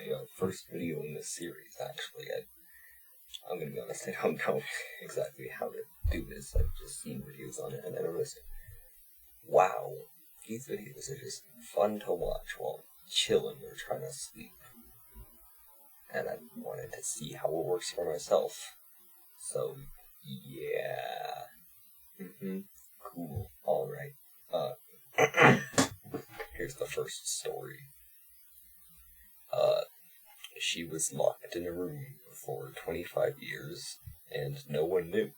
my first video in this series, actually. I'm gonna be honest, I don't know exactly how to do this. I've just seen videos on it, and I noticed, wow, these videos are just fun to watch while chilling or trying to sleep. And I wanted to see how it works for myself. So, yeah. Cool. Alright. Here's the first story. She was locked in a room for 25 years, and no one knew.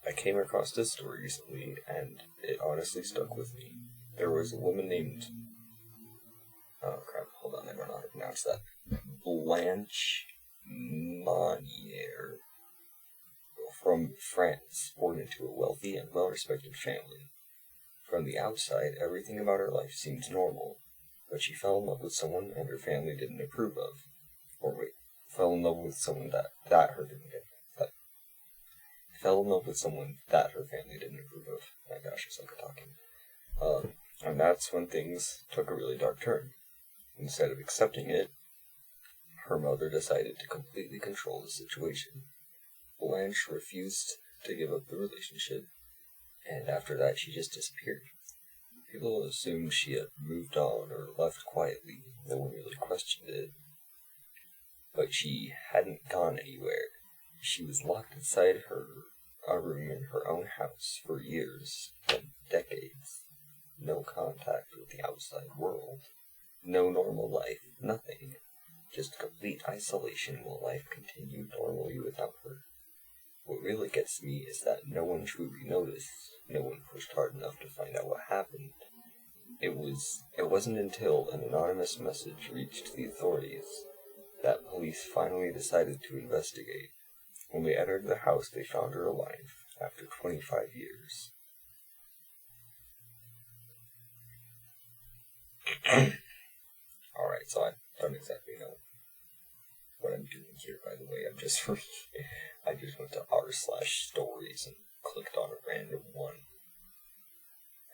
I came across this story recently, and it honestly stuck with me. There was a woman named... Oh crap, hold on, I don't know how to pronounce that. Blanche Monnier, from France, born into a wealthy and well-respected family. From the outside, everything about her life seemed normal, but she fell in love with someone and her family didn't approve of. Fell in love with someone that her family didn't approve of. My gosh, I suck at talking. And that's when things took a really dark turn. Instead of accepting it, her mother decided to completely control the situation. Blanche refused to give up the relationship, and after that she just disappeared. People assumed she had moved on or left quietly. No one really questioned it. But she hadn't gone anywhere. She was locked inside a room in her own house for years and decades. No contact with the outside world. No normal life. Nothing. Just complete isolation while life continued normally without her. What really gets me is that no one truly noticed. No one pushed hard enough to find out what happened. It wasn't until an anonymous message reached the authorities that police finally decided to investigate. When they entered the house, they found her alive after 25 years. Alright, so I don't exactly know what I'm doing here, by the way. I just went to r/stories and clicked on a random one.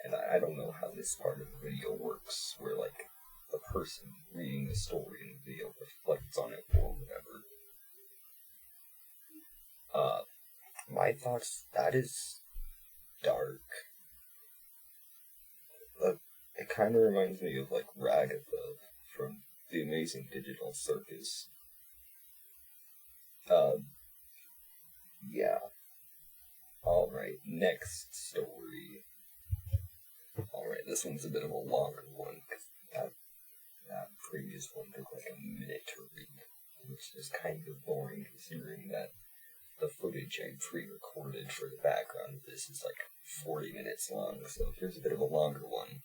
And I don't know how this part of the video works, where, like, the person reading the story in the video reflects on it or whatever. My thoughts, that is dark. It kind of reminds me of, like, Ragatha from The Amazing Digital Circus. Yeah. Alright, next story. Alright, this one's a bit of a longer one, because that previous one took like a minute to read, which is kind of boring considering that the footage I pre-recorded for the background of this is like 40 minutes long, so here's a bit of a longer one.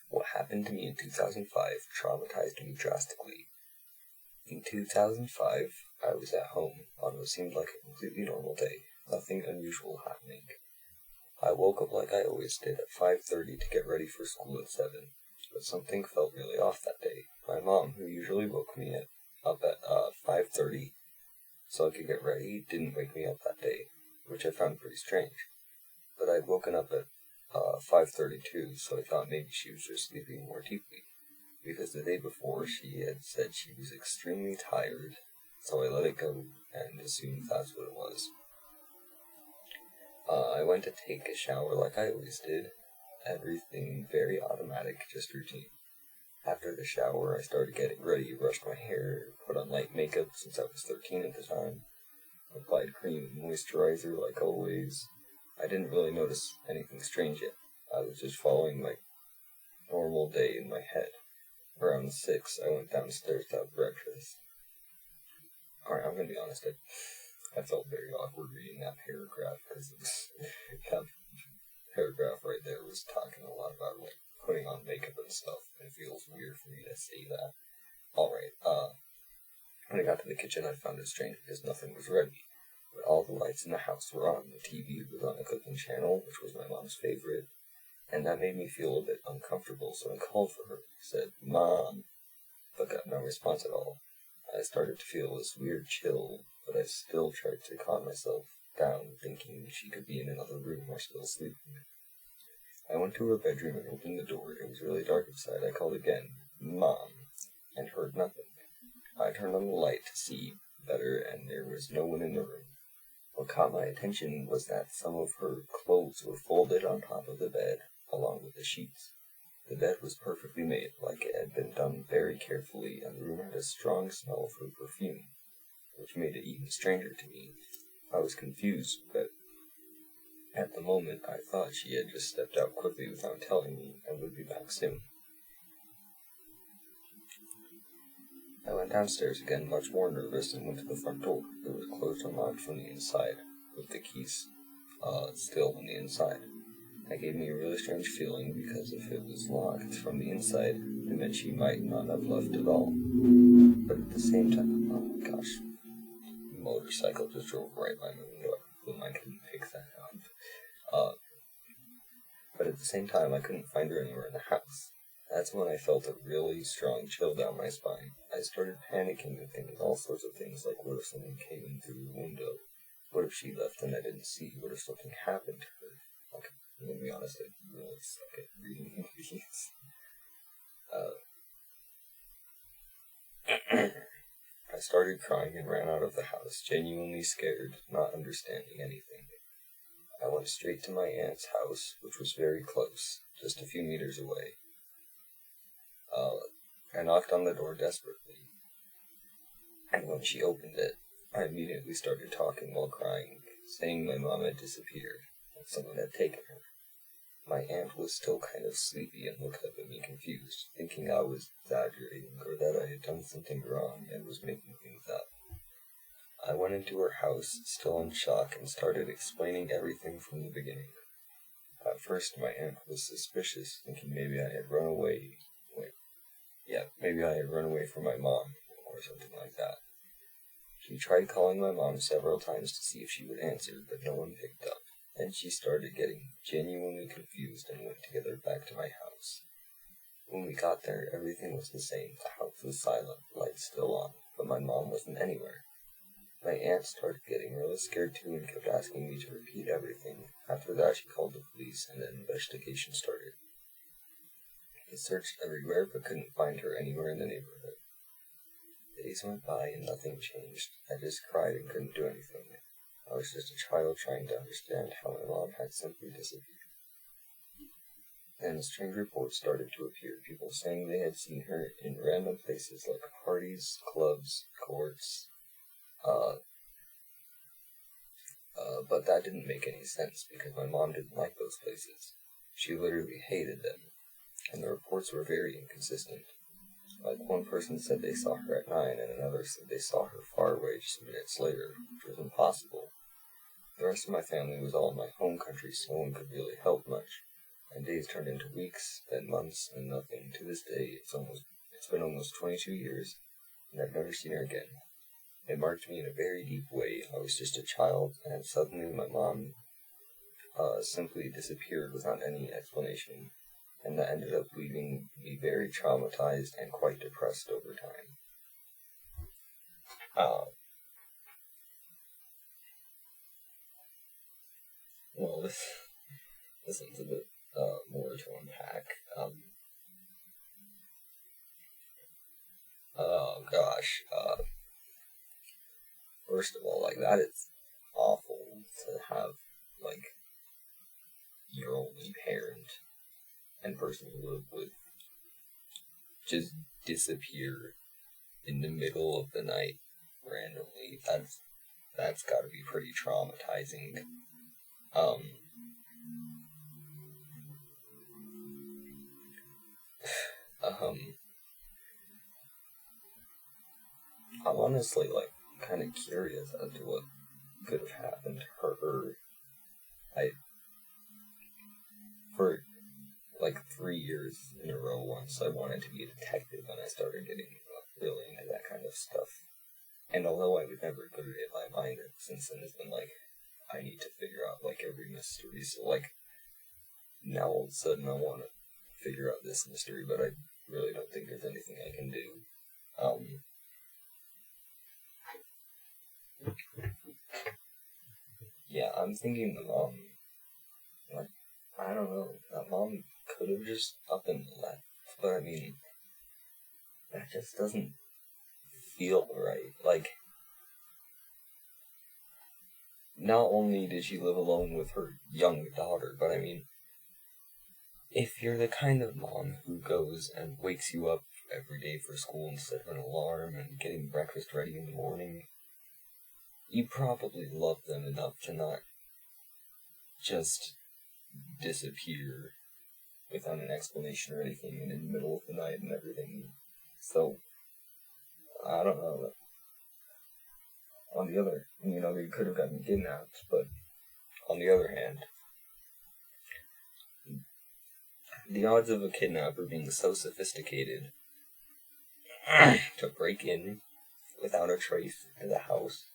What happened to me in 2005 traumatized me drastically. In 2005, I was at home on what seemed like a completely normal day, nothing unusual happening. I woke up like I always did at 5:30 to get ready for school at 7, but something felt really off that day. My mom, who usually woke me up at 5:30 so I could get ready, didn't wake me up that day, which I found pretty strange. But I'd woken up at 5:32, so I thought maybe she was just sleeping more deeply, because the day before she had said she was extremely tired, so I let it go and assumed that's what it was. I went to take a shower like I always did. Everything very automatic, just routine. After the shower, I started getting ready, brushed my hair, put on light makeup since I was 13 at the time, applied cream and moisturizer like always. I didn't really notice anything strange yet. I was just following my normal day in my head. Around 6, I went downstairs to have breakfast. Alright, I'm gonna be honest, I felt very awkward reading that paragraph, because that paragraph right there was talking a lot about, like, putting on makeup and stuff, and it feels weird for me to say that. Alright, when I got to the kitchen, I found it strange because nothing was ready, but all the lights in the house were on. The TV was on a cooking channel, which was my mom's favorite, and that made me feel a bit uncomfortable, so I called for her, said, "Mom," but got no response at all. I started to feel this weird chill, but I still tried to calm myself down, thinking she could be in another room or still sleeping. I went to her bedroom and opened the door. It was really dark outside. I called again, "Mom," and heard nothing. I turned on the light to see better, and there was no one in the room. What caught my attention was that some of her clothes were folded on top of the bed, along with the sheets. The bed was perfectly made, like it had been done very carefully, and the room had a strong smell of her perfume, which made it even stranger to me. I was confused, but at the moment I thought she had just stepped out quickly without telling me and would be back soon. I went downstairs again, much more nervous, and went to the front door. It was closed and locked from the inside, with the keys still on the inside. That gave me a really strange feeling, because if it was locked from the inside, it meant she might not have left at all. But at the same time, oh my gosh, motorcycle just drove right by my window. I couldn't pick that up. But at the same time, I couldn't find her anywhere in the house. That's when I felt a really strong chill down my spine. I started panicking and thinking all sorts of things, like what if someone came in through the window? What if she left and I didn't see? What if something happened to her? Like, I'm gonna be honest, I really suck at reading movies. I started crying and ran out of the house, genuinely scared, not understanding anything. I went straight to my aunt's house, which was very close, just a few meters away. I knocked on the door desperately, and when she opened it, I immediately started talking while crying, saying my mom had disappeared, and someone had taken her. My aunt was still kind of sleepy and looked up at me confused, thinking I was exaggerating or that I had done something wrong and was making things up. I went into her house, still in shock, and started explaining everything from the beginning. At first, my aunt was suspicious, thinking maybe I had run away. Maybe I had run away from my mom, or something like that. She tried calling my mom several times to see if she would answer, but no one picked up. Then she started getting genuinely confused and went together back to my house. When we got there, everything was the same. The house was silent, lights still on, but my mom wasn't anywhere. My aunt started getting really scared too and kept asking me to repeat everything. After that, she called the police and an investigation started. They searched everywhere but couldn't find her anywhere in the neighborhood. Days went by and nothing changed. I just cried and couldn't do anything. I was just a child trying to understand how my mom had simply disappeared. Then strange reports started to appear, people saying they had seen her in random places like parties, clubs, courts, but that didn't make any sense because my mom didn't like those places. She literally hated them, and the reports were very inconsistent. Like, one person said they saw her at 9, and another said they saw her far away just minutes later, which was impossible. The rest of my family was all in my home country, so no one could really help much. And days turned into weeks, then months, and nothing. To this day, it's been almost 22 years, and I've never seen her again. It marked me in a very deep way. I was just a child, and suddenly my mom simply disappeared without any explanation, and that ended up leaving me very traumatized and quite depressed over time. Well, this one's a bit more to unpack. Oh gosh. First of all, like, that is awful to have, like, your only parent and person you live with just disappear in the middle of the night randomly. That's gotta be pretty traumatizing. I'm honestly, like, kind of curious as to what could have happened to her. For like 3 years in a row once, I wanted to be a detective, and I started getting really into that kind of stuff. And although I would never put it in my mind, since then it's been like, I need to figure out, like, every mystery, so, like, now all of a sudden I want to figure out this mystery, but I really don't think there's anything I can do. Yeah, I'm thinking, like, I I don't know. That mom could have just up and left, but I mean, that just doesn't feel right. Like, not only did she live alone with her young daughter, but I mean, if you're the kind of mom who goes and wakes you up every day for school instead of an alarm and getting breakfast ready in the morning, you probably love them enough to not just disappear without an explanation or anything and in the middle of the night and everything. So, I don't know. On the other, they could have gotten kidnapped, but on the other hand, the odds of a kidnapper being so sophisticated to break in without a trace into the house,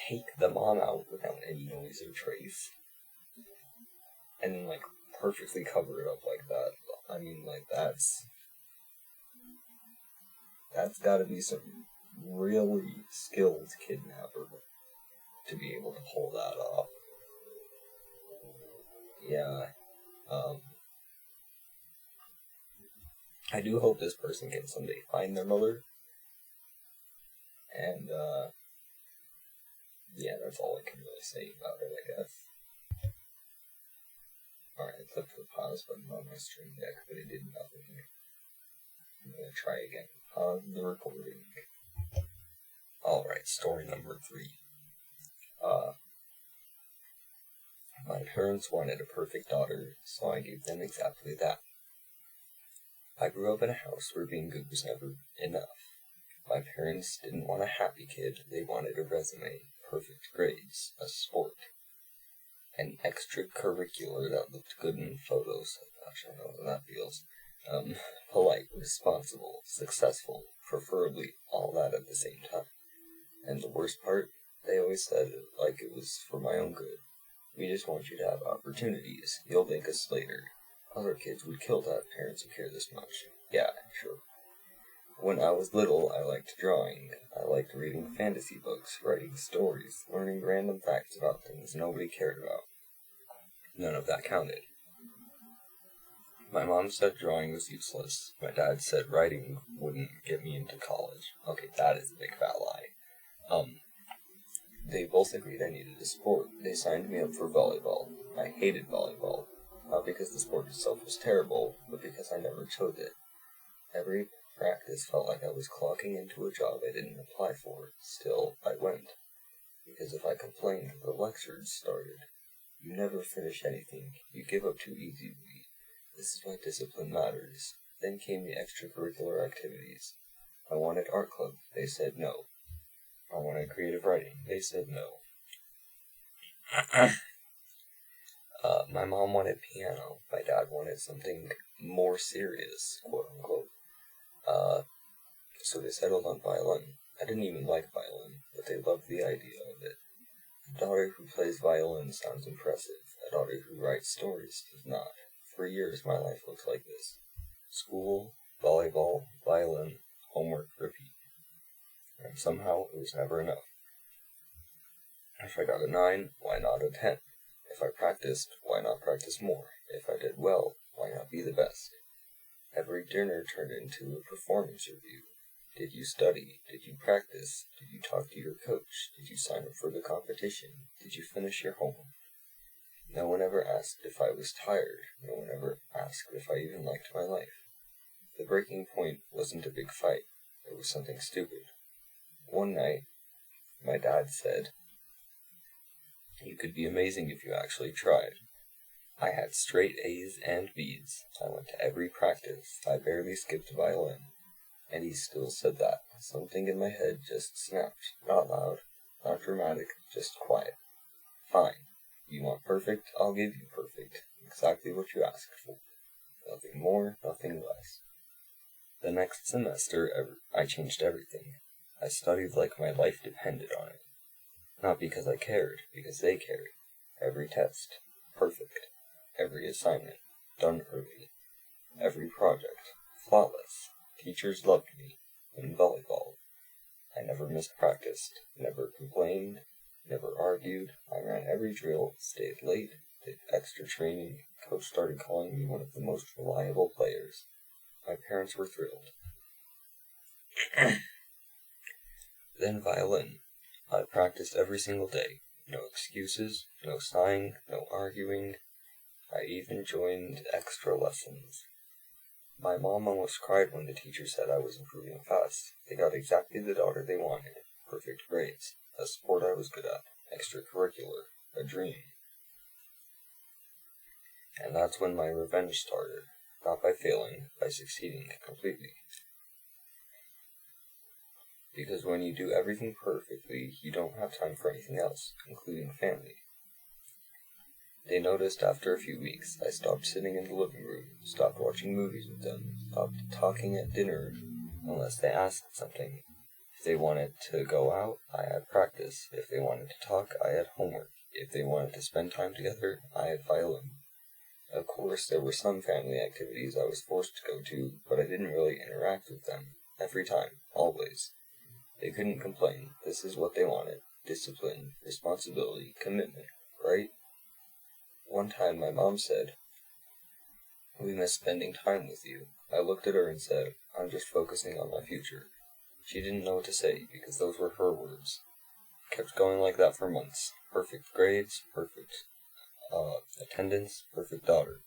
take the mom out without any noise or trace, and then, perfectly cover it up like that. I mean, that's gotta be some really skilled kidnapper to be able to pull that off. Yeah, I do hope this person can someday find their mother, and, yeah, that's all I can really say about it, I guess. Alright, I clicked the pause button on my stream deck, but it did nothing. I'm gonna try again. Pause the recording. Alright, story number 3. My parents wanted a perfect daughter, so I gave them exactly that. I grew up in a house where being good was never enough. My parents didn't want a happy kid, they wanted a resume, perfect grades, a sport, an extracurricular that looked good in photos. Gosh, I know how that feels. Polite, responsible, successful, preferably all that at the same time. And the worst part, they always said it like it was for my own good. We just want you to have opportunities. You'll thank us later. Other kids would kill to have parents who care this much. Yeah, sure. When I was little, I liked drawing. I liked reading fantasy books, writing stories, learning random facts about things nobody cared about. None of that counted. My mom said drawing was useless. My dad said writing wouldn't get me into college. Okay, that is a big fat lie. They both agreed I needed a sport. They signed me up for volleyball. I hated volleyball. Not because the sport itself was terrible, but because I never chose it. Every practice felt like I was clocking into a job I didn't apply for. Still, I went. Because if I complained, the lectures started. You never finish anything. You give up too easily. This is why discipline matters. Then came the extracurricular activities. I wanted art club. They said no. I wanted creative writing. They said no. My mom wanted piano. My dad wanted something more serious, quote unquote. So they settled on violin. I didn't even like violin, but they loved the idea of it. A daughter who plays violin sounds impressive. A daughter who writes stories does not. For years, my life looked like this. School, volleyball, violin, homework, repeat. And somehow it was never enough. If I got a 9, why not a 10? If I practiced, why not practice more? If I did well, why not be the best? Every dinner turned into a performance review. Did you study? Did you practice? Did you talk to your coach? Did you sign up for the competition? Did you finish your homework? No one ever asked if I was tired. No one ever asked if I even liked my life. The breaking point wasn't a big fight. It was something stupid. One night, my dad said, "You could be amazing if you actually tried." I had straight A's and B's. I went to every practice. I barely skipped violin. And he still said that. Something in my head just snapped. Not loud, not dramatic, just quiet. Fine. You want perfect? I'll give you perfect. Exactly what you asked for. Nothing more, nothing less. The next semester, I changed everything. I studied like my life depended on it. Not because I cared, because they cared. Every test, perfect. Every assignment, done early. Every project, flawless. Teachers loved me. In volleyball, I never missed practice, never complained, never argued. I ran every drill, stayed late, did extra training. Coach started calling me one of the most reliable players. My parents were thrilled. Then violin. I practiced every single day. No excuses, no sighing, no arguing. I even joined extra lessons. My mom almost cried when the teacher said I was improving fast. They got exactly the daughter they wanted. Perfect grades. A sport I was good at. Extracurricular. A dream. And that's when my revenge started. Not by failing, by succeeding completely. Because when you do everything perfectly, you don't have time for anything else, including family. They noticed after a few weeks I stopped sitting in the living room, stopped watching movies with them, stopped talking at dinner unless they asked something. If they wanted to go out, I had practice. If they wanted to talk, I had homework. If they wanted to spend time together, I had violin. Of course, there were some family activities I was forced to go to, but I didn't really interact with them. Every time. Always. They couldn't complain. This is what they wanted. Discipline, responsibility, commitment, right? One time my mom said, "We miss spending time with you." I looked at her and said, "I'm just focusing on my future." She didn't know what to say, because those were her words. Kept going like that for months. Perfect grades, perfect attendance, perfect daughter.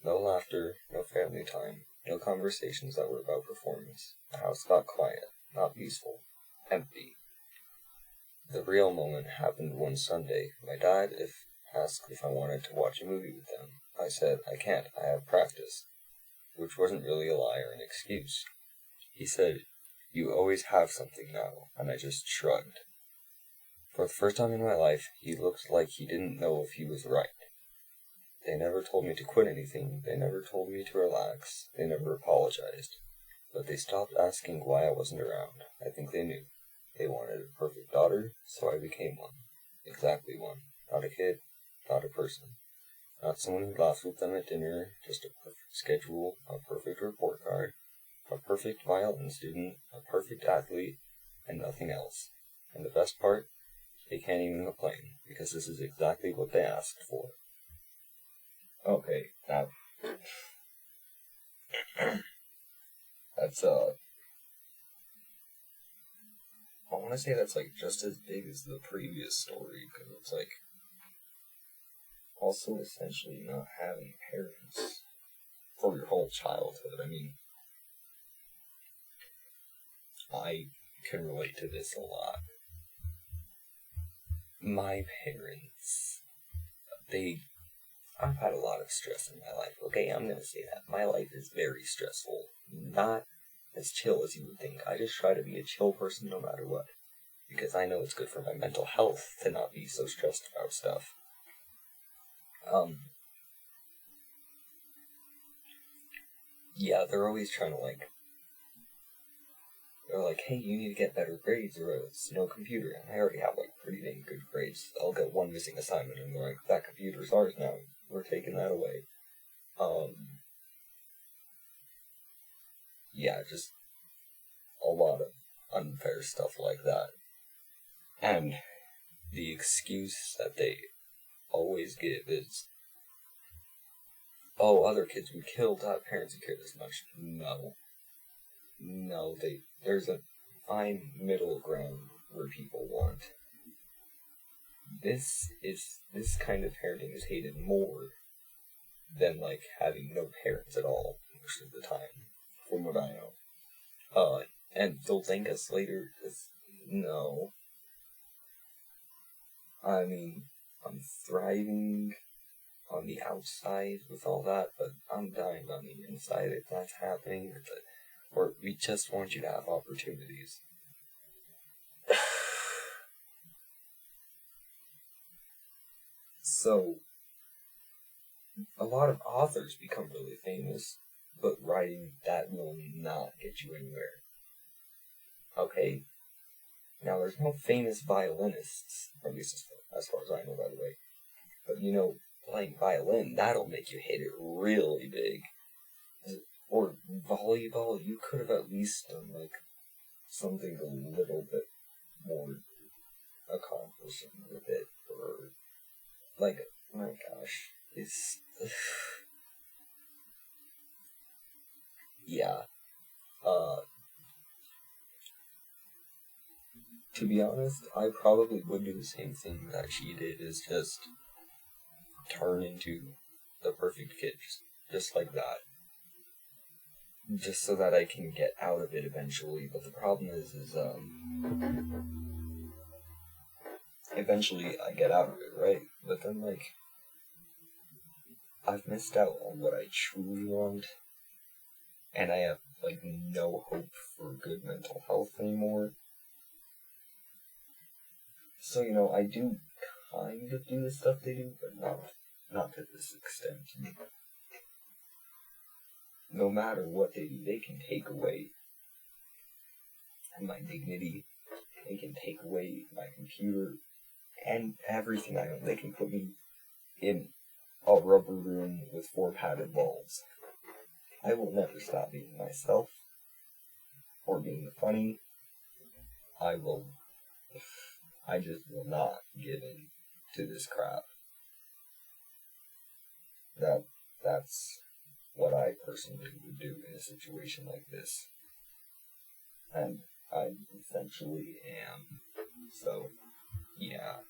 No laughter, no family time, no conversations that were about performance. The house got quiet, not peaceful, empty. The real moment happened one Sunday. My dad asked if I wanted to watch a movie with them. I said, "I can't, I have practice," which wasn't really a lie or an excuse. He said, "You always have something now," and I just shrugged. For the first time in my life, he looked like he didn't know if he was right. They never told me to quit anything, they never told me to relax, they never apologized. But they stopped asking why I wasn't around. I think they knew. They wanted a perfect daughter, so I became one. Exactly one. Not a kid, not a person. Not someone who laughs with them at dinner, just a perfect schedule, a perfect report card, a perfect violin student, a perfect athlete, and nothing else. And the best part? They can't even complain, because this is exactly what they asked for. Okay, now... that's, I want to say that's, just as big as the previous story, because it's, also essentially not having parents for your whole childhood. I mean, I can relate to this a lot. My parents, I've had a lot of stress in my life, okay? I'm gonna say that. My life is very stressful. Not as chill as you would think. I just try to be a chill person no matter what. Because I know it's good for my mental health to not be so stressed about stuff. Yeah, they're always trying to, they're like, "Hey, you need to get better grades or else no computer." And I already have, pretty dang good grades. I'll get one missing assignment and they're like, "That computer's ours now. We're taking that away." Yeah, just a lot of unfair stuff like that. And the excuse that they always give is, "Oh, other kids would kill to have parents who cared as much." No, there's a fine middle ground where people want. This kind of parenting is hated more than, having no parents at all, most of the time, from what I know. And they'll thank us later, because, no. I mean, I'm thriving on the outside with all that, but I'm dying on the inside if that's happening, or we just want you to have opportunities. So, a lot of authors become really famous, but writing that will not get you anywhere. Okay? Now, there's no famous violinists, or at least as far as I know, by the way. But, playing violin, that'll make you hit it really big. Or volleyball, you could have at least done, something a little bit more accomplishing with it, or, like, my gosh, it's, yeah, to be honest, I probably would do the same thing that she did, is just turn into the perfect kid, just like that. Just so that I can get out of it eventually, but the problem is eventually I get out of it, right? But then, like, I've missed out on what I truly want, and I have, like, no hope for good mental health anymore. So, you know, I do kind of do the stuff they do, but not to this extent. No matter what they do, they can take away my dignity, they can take away my computer, and everything I own. They can put me in a rubber room with 4 padded walls. I will never stop being myself, or being funny. I just will not give in to this crap. That's what I personally would do in a situation like this. And I essentially am. So, yeah.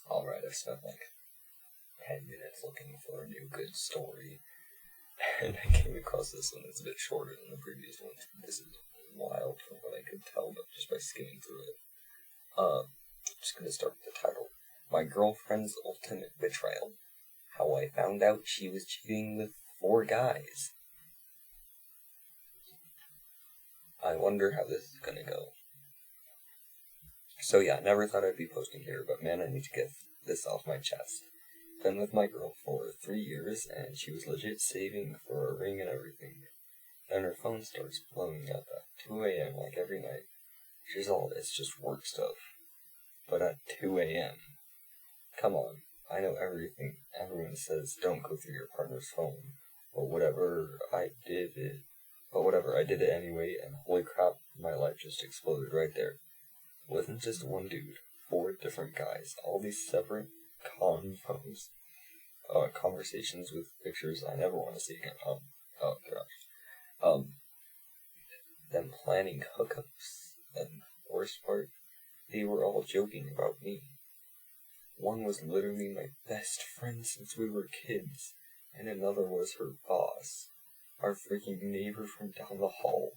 Alright, I've spent like 10 minutes looking for a new good story. And I came across this one that's a bit shorter than the previous one. This is wild from what I could tell, but just by skimming through it. I'm just gonna start with the title. My Girlfriend's Ultimate Betrayal. How I Found Out She Was Cheating with 4 Guys. I wonder how this is gonna go. So yeah, never thought I'd be posting here, but man, I need to get this off my chest. Been with my girl for 3 years, and she was legit saving for a ring and everything. Then her phone starts blowing up at 2 a.m. like every night. She's all, it's just work stuff. But at 2 a.m. Come on, I know everything. Everyone says don't go through your partner's phone. But whatever, I did it anyway, and holy crap, my life just exploded right there. It wasn't just one dude, 4 different guys, all these separate conversations with pictures I never want to see again. Oh gosh. Them planning hookups, and the worst part, they were all joking about me. One was literally my best friend since we were kids, and another was her boss, our freaking neighbor from down the hall,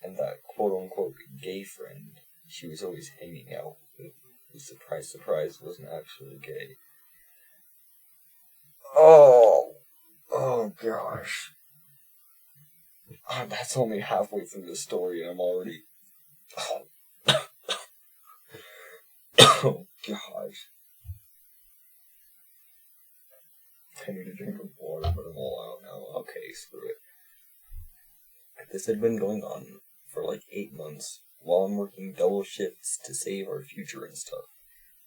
and that quote-unquote gay friend she was always hanging out with, who, surprise, surprise, wasn't actually gay. Oh gosh. That's only halfway through the story, and I'm already... Oh gosh. I need a drink of water, but I'm all out now. Okay, screw it. This had been going on for like 8 months, while I'm working double shifts to save our future and stuff.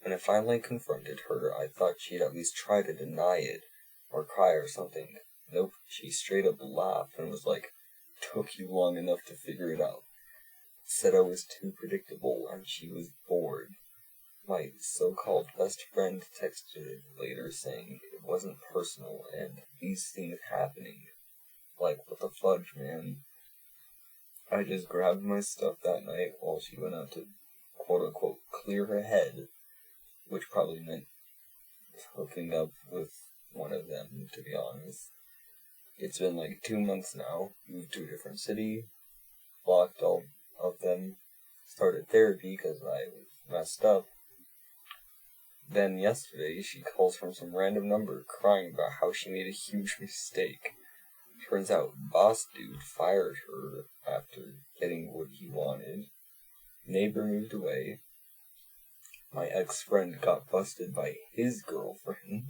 When I finally confronted her, I thought she'd at least try to deny it, or cry or something. Nope, she straight up laughed and was like, took you long enough to figure it out. Said I was too predictable and she was bored. My so-called best friend texted later saying it wasn't personal and these things happening. Like, what the fudge, man? I just grabbed my stuff that night while she went out to quote-unquote clear her head, which probably meant hooking up with one of them, to be honest. It's been like 2 months now, moved to a different city, blocked all of them, started therapy because I was messed up. Then yesterday, she calls from some random number crying about how she made a huge mistake. Turns out, boss dude fired her after getting what he wanted. Neighbor moved away. My ex-friend got busted by his girlfriend.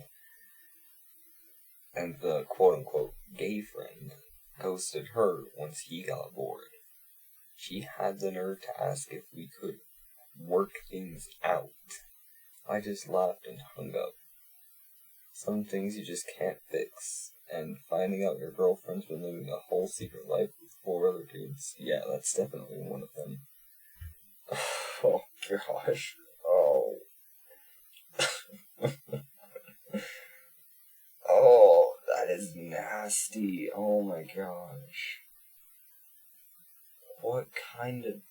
And the quote-unquote gay friend ghosted her once he got bored. She had the nerve to ask if we could work things out. I just laughed and hung up. Some things you just can't fix. And finding out your girlfriend's been living a whole secret life with 4 other dudes, yeah, that's definitely one of them. Oh gosh. Oh. Oh, that is nasty. Oh my gosh. What kind of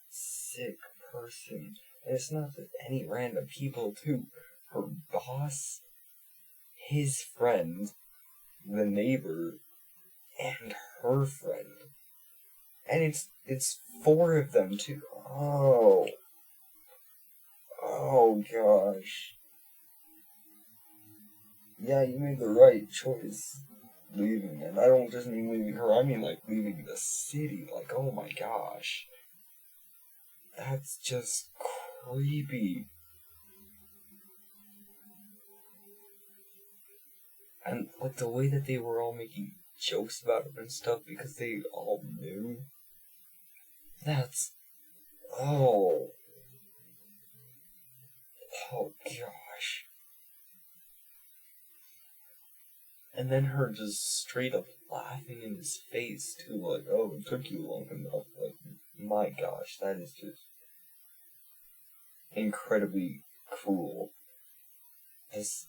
sick person? And it's not just any random people, too. Her boss, his friend, the neighbor, and her friend. And it's 4 of them, too. Oh. Oh, gosh. Yeah, you made the right choice leaving. And I don't just mean leaving her, I mean, like, leaving the city. Like, oh my gosh. That's just creepy. And, like, the way that they were all making jokes about him and stuff because they all knew. That's... Oh. Oh, gosh. And then her just straight up laughing in his face, too, like, oh, it took you long enough. Like, my gosh, that is just incredibly cruel. This...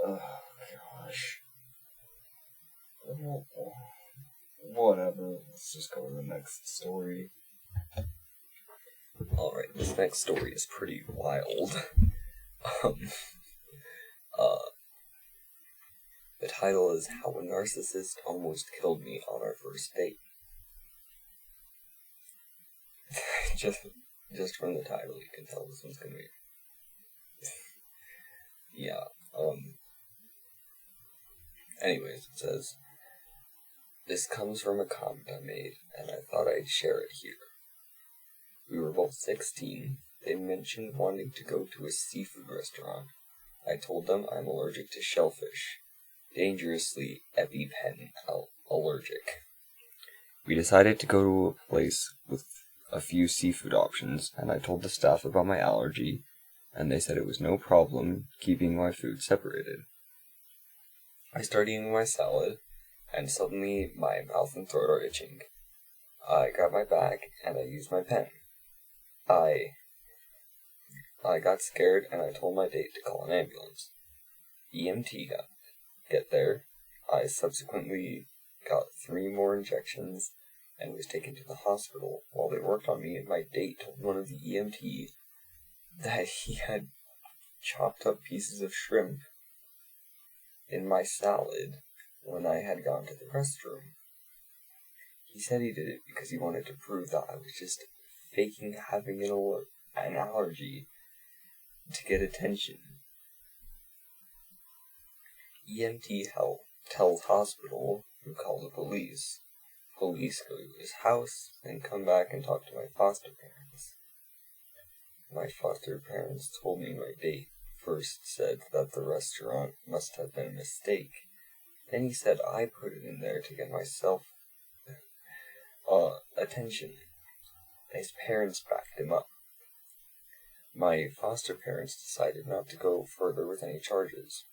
Oh, gosh. Whatever, let's just go to the next story. Alright, this next story is pretty wild. The title is How a Narcissist Almost Killed Me on Our First Date. just from the title, you can tell this one's gonna be... Yeah, anyways, it says, this comes from a comment I made, and I thought I'd share it here. We were both 16. They mentioned wanting to go to a seafood restaurant. I told them I'm allergic to shellfish. Dangerously EpiPen allergic. We decided to go to a place with a few seafood options, and I told the staff about my allergy, and they said it was no problem keeping my food separated. I started eating my salad, and suddenly my mouth and throat are itching. I got my bag, and I used my pen. I got scared, and I told my date to call an ambulance. EMT get there. I subsequently got 3 more injections, and was taken to the hospital. While they worked on me, and my date told one of the EMT that he had chopped up pieces of shrimp in my salad when I had gone to the restroom. He said he did it because he wanted to prove that I was just faking having an allergy to get attention. EMT tells hospital, who call the police. Police go to his house, then come back and talk to my foster parents. My foster parents told me my date first said that the restaurant must have been a mistake. Then he said I put it in there to get myself attention. His parents backed him up. My foster parents decided not to go further with any charges.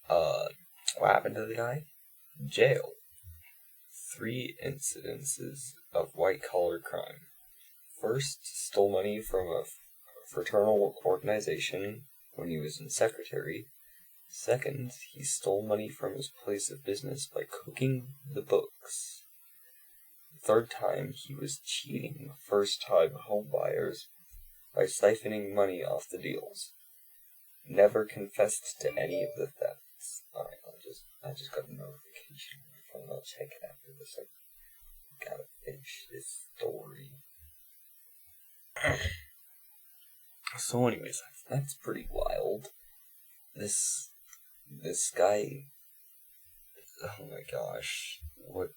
What happened to the guy? Jail. 3 incidences of white-collar crime. First, stole money from a fraternal organization when he was in secretary. Second, he stole money from his place of business by cooking the books. Third time, he was cheating first-time homebuyers by siphoning money off the deals. Never confessed to any of the thefts. Alright, I just got a notification on my phone. I'll check it after this. I gotta finish this story. So anyways, that's pretty wild. This guy, oh my gosh, what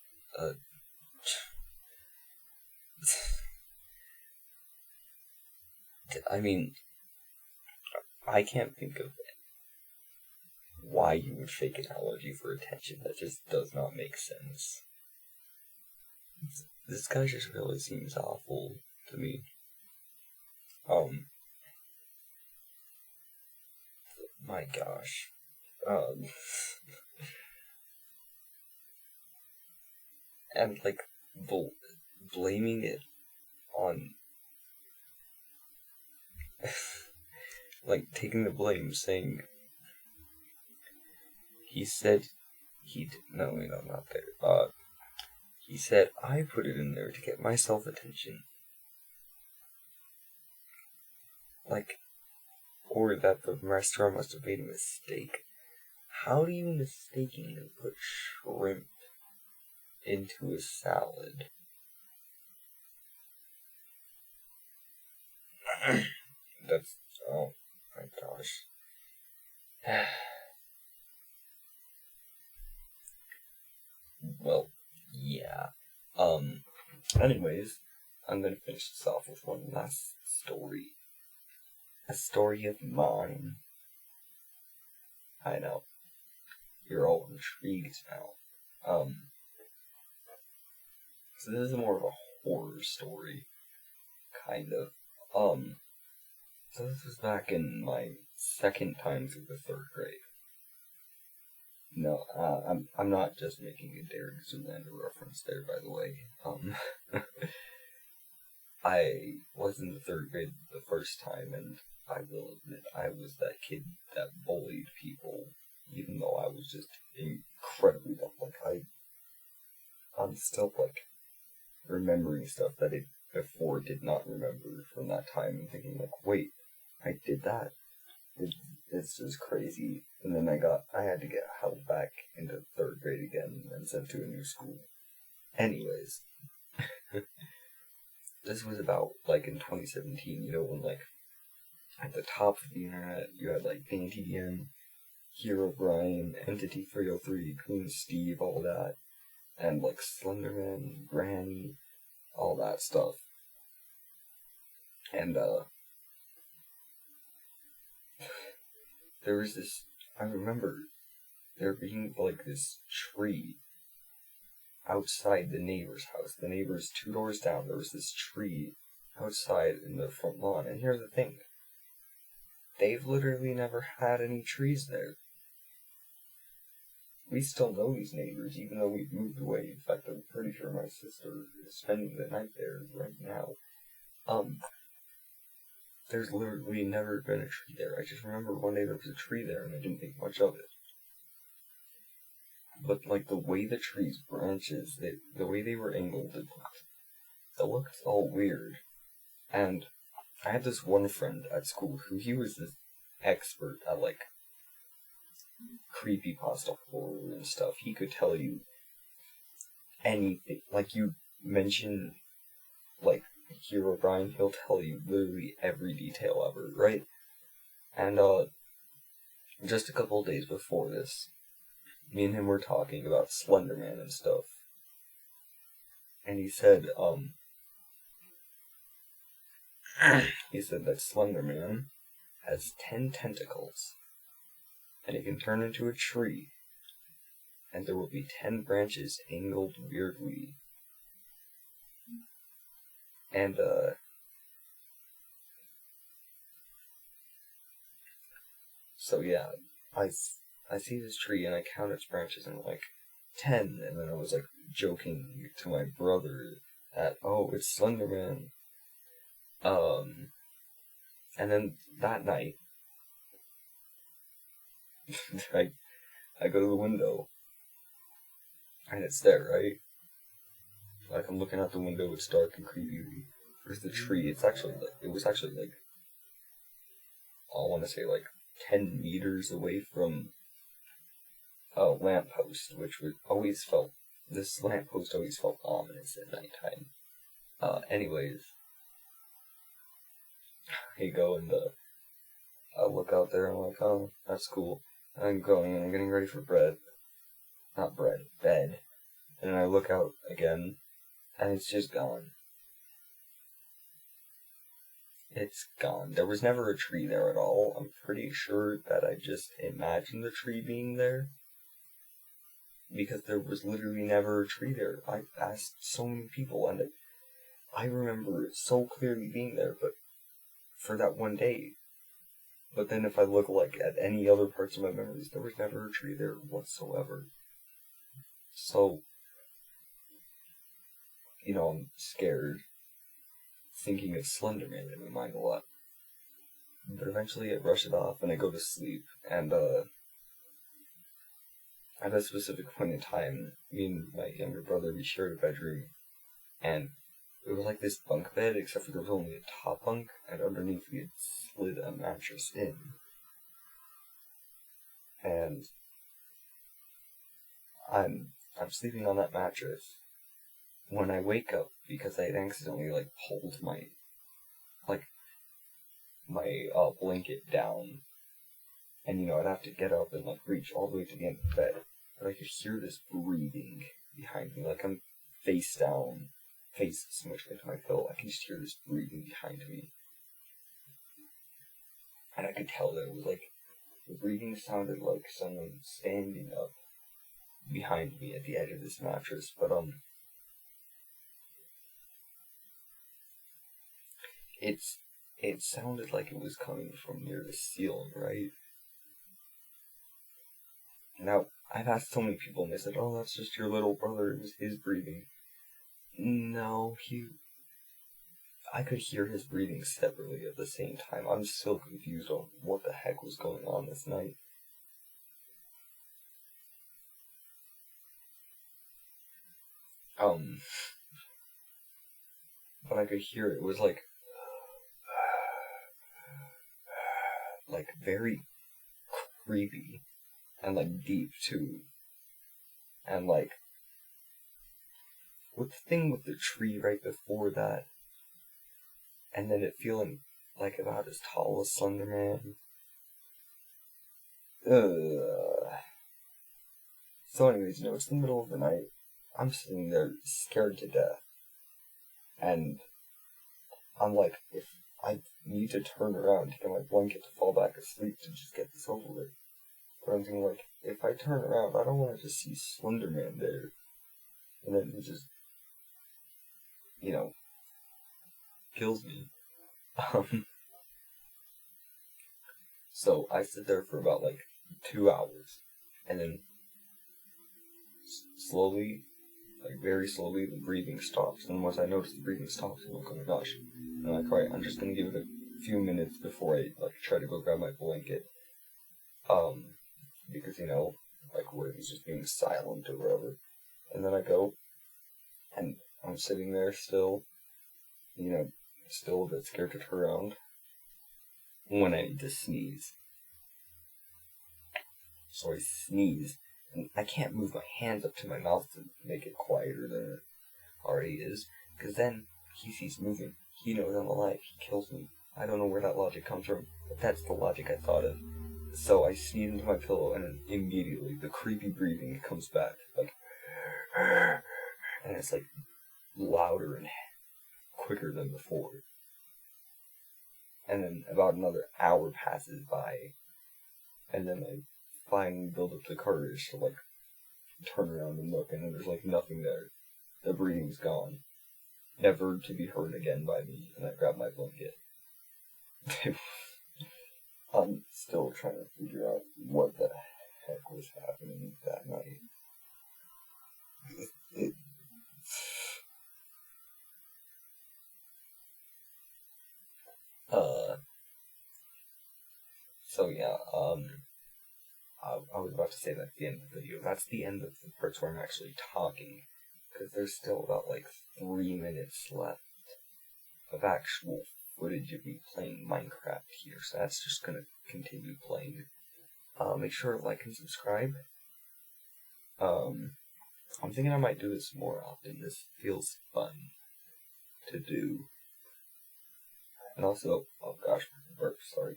I mean, I can't think of why you would fake an allergy for attention. That just does not make sense. This guy just really seems awful to me. My gosh. And like blaming it on like, taking the blame, saying, he said, no, not there, he said, I put it in there to get myself attention. Like, or that the restaurant must have made a mistake. How do you mistakenly put shrimp into a salad? That's, oh my gosh. Well, yeah. Anyways, I'm gonna finish this off with one last story. A story of mine. I know. You're all intrigued now. So this is more of a horror story. Kind of. So this was back in my second time through the 3rd grade. No, I'm not just making a Derek Zoolander reference there, by the way. I was in the 3rd grade the first time, and I will admit I was that kid that bullied people, even though I was just incredibly dumb. Like, I'm still, like, remembering stuff that I before did not remember from that time, and thinking, like, wait, I did that? It's just crazy. And then I had to get held back into 3rd grade again and sent to a new school. Anyways, this was about, like, in 2017, you know, when, like, at the top of the internet, you had, like, PanTDM, Hero Brian, Entity 303, Queen Steve, all that, and, like, Slenderman, Granny, all that stuff. And, there was this, I remember there being, like, this tree outside the neighbor's house. The neighbor's 2 doors down, there was this tree outside in the front lawn. And here's the thing. They've literally never had any trees there. We still know these neighbors, even though we've moved away. In fact, I'm pretty sure my sister is spending the night there right now. There's literally never been a tree there. I just remember one day there was a tree there and I didn't think much of it. But, like, the way the tree's branches, the way they were angled, it looked all weird. And I had this one friend at school who he was this expert at, like, creepypasta horror and stuff. He could tell you anything. Like, you mention, like, Hero Brian, he'll tell you literally every detail ever, right? And, just a couple of days before this, me and him were talking about Slenderman and stuff. And he said, he said that Slenderman has 10 tentacles, and it can turn into a tree, and there will be 10 branches angled weirdly. And, so yeah, I see this tree and I count its branches and I'm like, 10, and then I was like joking to my brother that, oh, it's Slenderman. And then that night, I go to the window, and it's there, right? Like, I'm looking out the window, it's dark and creepy. There's the tree, it was actually like, I want to say like 10 meters away from a lamppost, which this lamppost always felt ominous at nighttime. Anyways, I go and, I look out there and I'm like, oh, that's cool. And I'm going and I'm getting ready for bed. And then I look out again, and it's just gone. It's gone. There was never a tree there at all. I'm pretty sure that I just imagined the tree being there, because there was literally never a tree there. I asked so many people, and I remember it so clearly being there, but for that one day. But then if I look, like, at any other parts of my memories, there was never a tree there whatsoever. So, you know, I'm scared, thinking of Slenderman in my mind a lot. But eventually I brush it off and I go to sleep. And at a specific point in time, me and my younger brother, we shared a bedroom. And it was like this bunk bed, except for there was only a top bunk, and underneath we had slid a mattress in. And I'm sleeping on that mattress when I wake up because I had accidentally pulled my blanket down, and I'd have to get up and reach all the way to the end of the bed, but I could hear this breathing behind me, I'm face down, face smushed into my pillow. I can just hear this breathing behind me, and I could tell that it was the breathing sounded like someone standing up behind me at the edge of this mattress, but it sounded like it was coming from near the ceiling, right? Now, I've asked so many people, and they said, "Oh, that's just your little brother, it was his breathing." No, I could hear his breathing separately at the same time. I'm still confused on what the heck was going on this night. But I could hear it. It was very creepy, and deep too. And with the thing with the tree right before that, and then it feeling about as tall as Slender Man. So anyways, it's the middle of the night. I'm sitting there scared to death. And I'm if I need to turn around to get my blanket to fall back asleep to just get this over with. But I'm thinking if I turn around, I don't want to just see Slender Man there. And then he just, kills me. So I sit there for about 2 hours, and then slowly, very slowly, the breathing stops. And once I notice the breathing stops, I'm oh my gosh. And I'm right, I'm just gonna give it a few minutes before I try to go grab my blanket. Because what if he's just being silent or whatever. And then I go, and I'm sitting there still, still a bit scared to turn around, when I need to sneeze. So I sneeze, and I can't move my hands up to my mouth to make it quieter than it already is, because then he sees moving. He knows I'm alive. He kills me. I don't know where that logic comes from, but that's the logic I thought of. So I sneeze into my pillow, and then immediately the creepy breathing comes back, and it's louder and quicker than before. And then about another hour passes by, and then I finally build up the courage to turn around and look, and then there's nothing there. The breathing's gone, never to be heard again by me. And I grab my blanket. I'm still trying to figure out what the heck was happening that night. So yeah, I was about to say that's the end of the video. That's the end of the parts where I'm actually talking, because there's still about 3 minutes left of actual footage of me playing Minecraft here, so that's just gonna continue playing. Make sure to like and subscribe. I'm thinking I might do this more often. This feels fun to do. And also, oh gosh, sorry.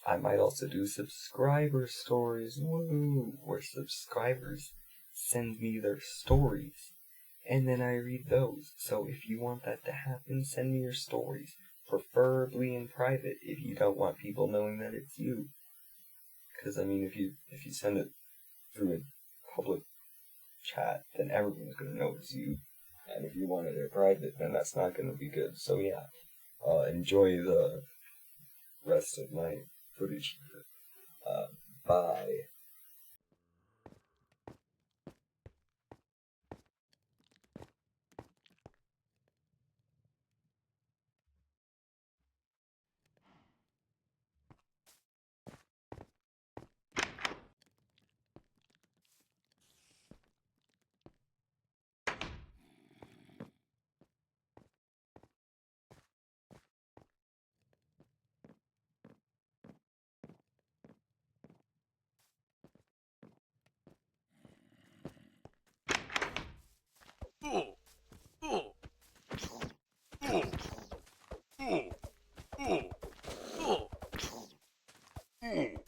I might also do subscriber stories, woo, where subscribers send me their stories, and then I read those. So if you want that to happen, send me your stories, preferably in private, if you don't want people knowing that it's you. Because, I mean, if you send it through a public chat, then everyone's going to know it's you. And if you want it in private, then that's not going to be good. So yeah, enjoy the rest of my footage here. Bye. Hmm.